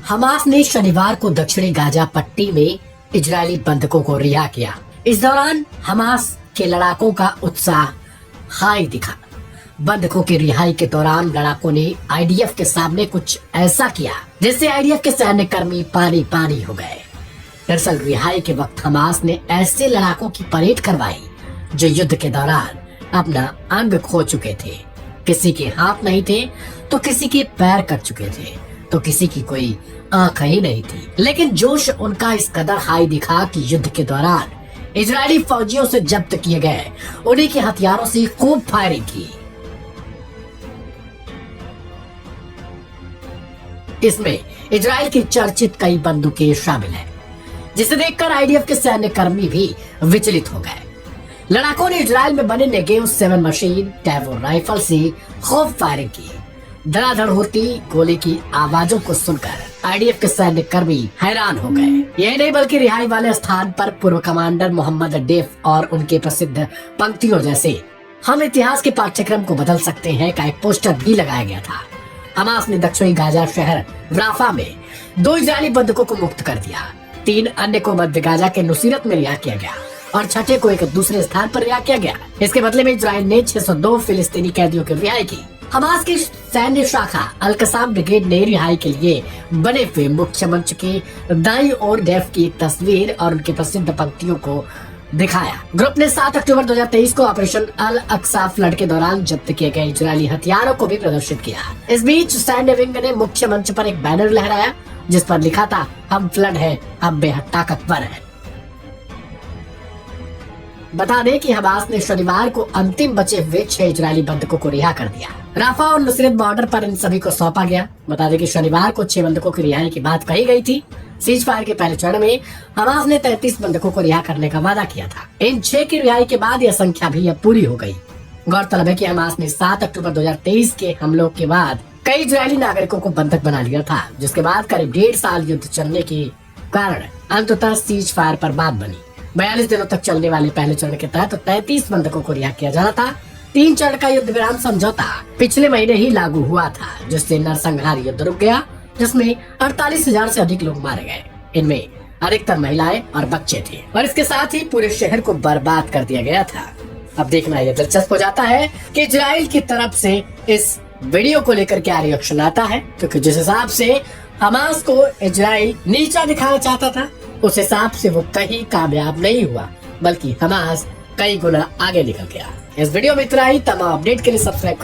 Hamas ने शनिवार को दक्षिणी गाजा पट्टी में इजरायली बंधकों को रिहा किया। इस दौरान हमास के लड़ाकों का उत्साह हाई दिखा। बंधकों की रिहाई के दौरान लड़ाकों ने आईडीएफ के सामने कुछ ऐसा किया जिससे आईडीएफ के सैन्य कर्मी पानी पानी हो गए। दरअसल रिहाई के वक्त हमास ने ऐसे लड़ाकों की परेड करवाई जो युद्ध के दौरान अपना अंग खो चुके थे। किसी के हाथ नहीं थे तो किसी के पैर कट चुके थे तो किसी की कोई आंख ही नहीं थी, लेकिन जोश उनका इस कदर हाई दिखा कि युद्ध के दौरान इजरायली फौजियों से जब्त किए गए उन्हीं के हथियारों से खूब फायरिंग की। इसमें इजराइल की चर्चित कई बंदूकें शामिल हैं, जिसे देखकर आईडीएफ के सैन्य कर्मी भी विचलित हो गए। लड़ाकों ने इजराइल में बने नेगेव 7 मशीन टैवो राइफल से खूब फायरिंग की। धड़ाधड़ होती गोली की आवाजों को सुनकर आईडीएफ के सैन्य कर्मी हैरान हो गए। यह नहीं बल्कि रिहाई वाले स्थान पर पूर्व कमांडर मोहम्मद डेफ और उनके प्रसिद्ध पंक्तियों जैसे हम इतिहास के पाठ्यक्रम को बदल सकते हैं का एक पोस्टर भी लगाया गया था। हमास ने दक्षिणी गाजा शहर राफा में 2 इजरायली बंधकों को मुक्त कर दिया। 3 अन्य को मध्य गाजा के नुसीरत में रिहा किया गया और छठे को एक दूसरे स्थान पर रिहा किया गया। इसके बदले में इजराइल ने 602 फिलिस्तीनी कैदियों की रिहाई की। हमास की सैन्य शाखा अल कसाम ब्रिगेड ने रिहाई के लिए बने हुए मुख्य मंच के दाईं ओर डेफ की एक तस्वीर और उनकी प्रसिद्ध पंक्तियों को दिखाया। ग्रुप ने 7 अक्टूबर 2023 को ऑपरेशन अल अक्सा फ्लड के दौरान जब्त किए गए इजरायली हथियारों को भी प्रदर्शित किया। इस बीच सैन्य विंग ने मुख्य मंच पर एक बैनर लहराया जिस पर लिखा था, हम फ्लड है, अब बेहद ताकतवर है। बता दें कि हमास ने शनिवार को अंतिम बचे हुए 6 इजरायली बंधकों को रिहा कर दिया। राफा और नुसरत बॉर्डर पर इन सभी को सौंपा गया। बता दें कि शनिवार को 6 बंधकों की रिहाई की बात कही गई थी। सीज फायर के पहले चरण में हमास ने 33 बंधकों को रिहा करने का वादा किया था। इन 6 की रिहाई के बाद यह संख्या भी अब पूरी हो गई। गौरतलब है कि हमास ने 7 अक्टूबर 2023 के हमलों के बाद कई इजरायली नागरिकों को बंधक बना लिया था, जिसके बाद करीब 1.5 साल युद्ध चलने के कारण अंततः सीज फायर पर बात बनी। 42 दिनों तक चलने वाले पहले चरण के तहत 33 बंधकों को रिहा किया जाना था। 3 चरण का युद्ध विराम समझौता पिछले महीने ही लागू हुआ था, जिससे नरसंहार युद्ध रुक गया, जिसमें 48,000 से अधिक लोग मारे गए। इनमें अधिकतर महिलाएं और बच्चे थे और इसके साथ ही पूरे शहर को बर्बाद कर दिया गया था। अब देखना यह दिलचस्प हो जाता है कि इजराइल की तरफ से इस वीडियो को लेकर क्या रिएक्शन आता है, क्योंकि जिस हिसाब से हमास को इजराइल नीचा दिखाना चाहता था उस हिसाब से वो कहीं कामयाब नहीं हुआ, बल्कि हमास कई गुना आगे निकल गया। इस वीडियो में इतना ही। तमाम अपडेट के लिए सब्सक्राइब